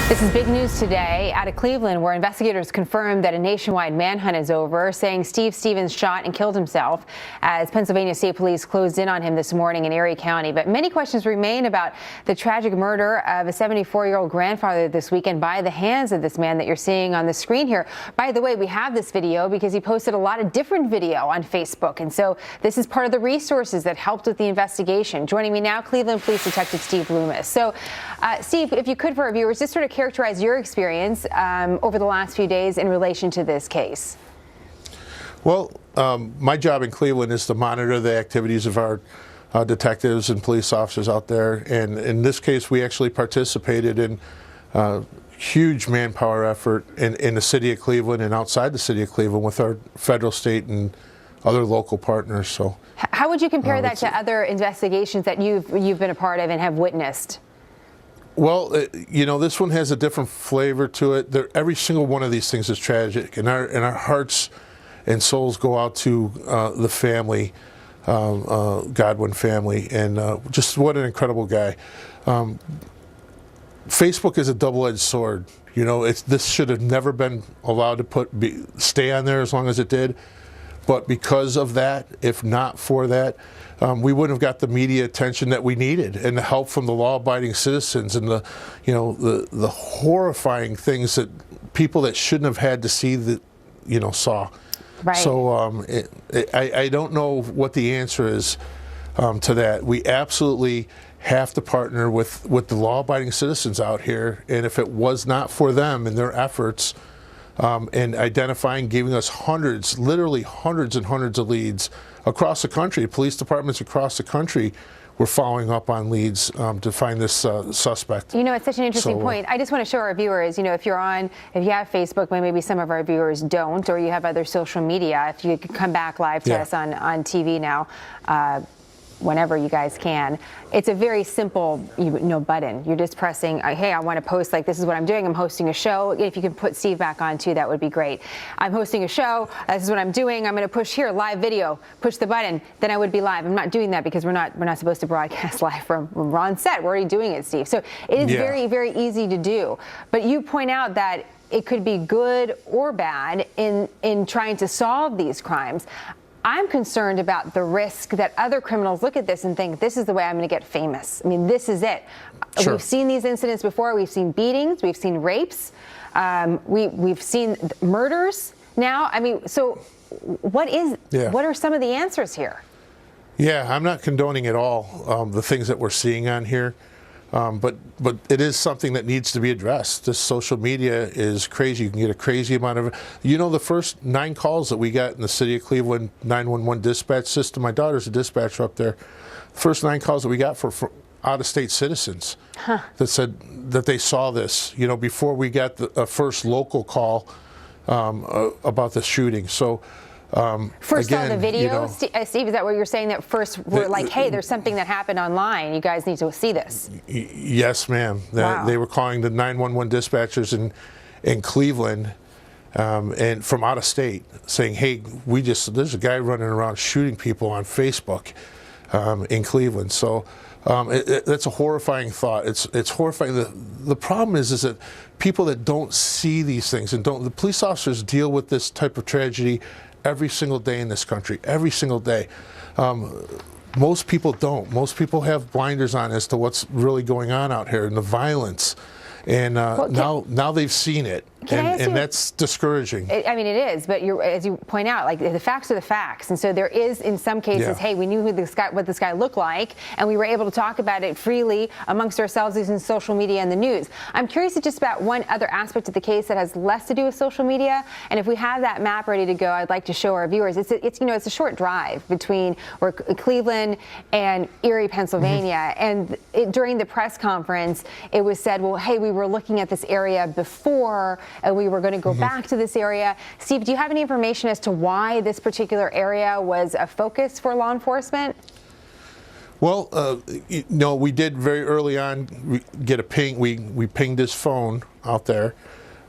This is big news today out of Cleveland, where investigators confirmed that a nationwide manhunt is over, saying Steve Stevens shot and killed himself as Pennsylvania State Police closed in on him this morning in Erie County. But many questions remain about the tragic murder of a 74-year-old grandfather this weekend by the hands of this man that you're seeing on the screen here. By the way, we have this video because he posted a lot of different video on Facebook. And so this is part of the resources that helped with the investigation. Joining me now, Cleveland Police Detective Steve Loomis. So, Steve, if you could, for our viewers, just sort of characterize your experience over the last few days in relation to this case. Well, my job in Cleveland is to monitor the activities of our detectives and police officers out there. And in this case, we actually participated in huge manpower effort in the city of Cleveland and outside the city of Cleveland with our federal, state, and other local partners. So, how would you compare that to other investigations that you've been a part of and have witnessed? Well, you know, this one has a different flavor to it. Every single one of these things is tragic, and our hearts and souls go out to the family, Godwin family, and just what an incredible guy. Facebook is a double-edged sword. You know, this should have never been allowed to stay on there as long as it did. But because of that, if not for that, we wouldn't have got the media attention that we needed, and the help from the law-abiding citizens, and the horrifying things that people that shouldn't have had to see saw. Right. So I don't know what the answer is to that. We absolutely have to partner with the law-abiding citizens out here, and if it was not for them and their efforts, and identifying, giving us hundreds, literally hundreds and hundreds of leads across the country. Police departments across the country were following up on leads to find this suspect. You know, it's such an interesting point. I just want to show our viewers, you know, if you have Facebook, maybe some of our viewers don't, or you have other social media, if you could come back live to us on TV now, whenever you guys can. It's a very simple button. You're just pressing, hey, I want to post, like, this is what I'm doing. I'm hosting a show. If you can put Steve back on too, that would be great. I'm hosting a show. This is what I'm doing. I'm going to push here, live video. Push the button. Then I would be live. I'm not doing that because we're not supposed to broadcast live from we're on set. We're already doing it, Steve. So it is very, very easy to do. But you point out that it could be good or bad in trying to solve these crimes. I'm concerned about the risk that other criminals look at this and think, this is the way I'm going to get famous. I mean, this is it. Sure. We've seen these incidents before. We've seen beatings. We've seen rapes. We've seen murders now. I mean, so what are some of the answers here? Yeah, I'm not condoning at all the things that we're seeing on here. But it is something that needs to be addressed. This social media is crazy. You can get a crazy amount of it. You know, the first 9 calls that we got in the city of Cleveland 911 dispatch system, my daughter's a dispatcher up there, first 9 calls that we got for out-of-state citizens that said that they saw this, you know, before we got the first local call about the shooting. So first again, saw the video, Steve, is that what you're saying, that first were like, hey, there's something that happened online, you guys need to see this? Yes, ma'am. Wow. They were calling the 911 dispatchers in Cleveland and from out of state saying, hey, there's a guy running around shooting people on Facebook in Cleveland. So that's a horrifying thought. It's horrifying. The problem is that people that don't see these things and the police officers deal with this type of tragedy every single day in this country, every single day. Most people don't. Most people have blinders on as to what's really going on out here and the violence. And now they've seen it, and that's discouraging. I mean, it is, but as you point out, like, the facts are the facts, and so there is, in some cases, hey, we knew what this guy looked like, and we were able to talk about it freely amongst ourselves using social media and the news. I'm curious just about one other aspect of the case that has less to do with social media, and if we have that map ready to go, I'd like to show our viewers. It's a short drive between Cleveland and Erie, Pennsylvania, and during the press conference, it was said, well, hey, we were looking at this area before, and we were going to go back to this area. Steve, do you have any information as to why this particular area was a focus for law enforcement? Well, we did very early on get a ping. We pinged his phone out there,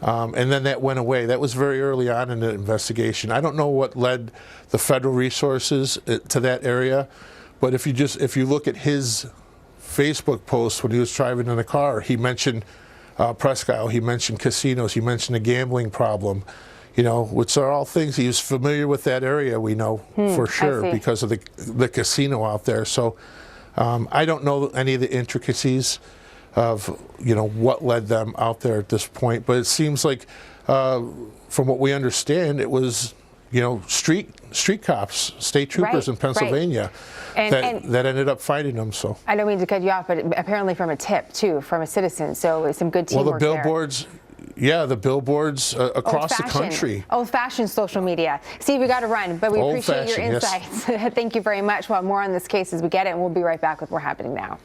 and then that went away. That was very early on in the investigation. I don't know what led the federal resources to that area, but if you look at his Facebook post when he was driving in the car, he mentioned Presque Isle. He mentioned casinos. He mentioned a gambling problem, you know, which are all things he was familiar with that area. We know for sure because of the casino out there. So I don't know any of the intricacies of, you know, what led them out there at this point, but it seems like from what we understand, it was, you know, street cops, state troopers in Pennsylvania that ended up finding them. So I don't mean to cut you off, but apparently from a tip too, from a citizen. So some good teamwork. Well, the billboards. Yeah, the billboards across the country. Old-fashioned social media. Steve, we got to run, but we appreciate your insights. Yes. Thank you very much. We'll have more on this case as we get it, and we'll be right back with more happening now.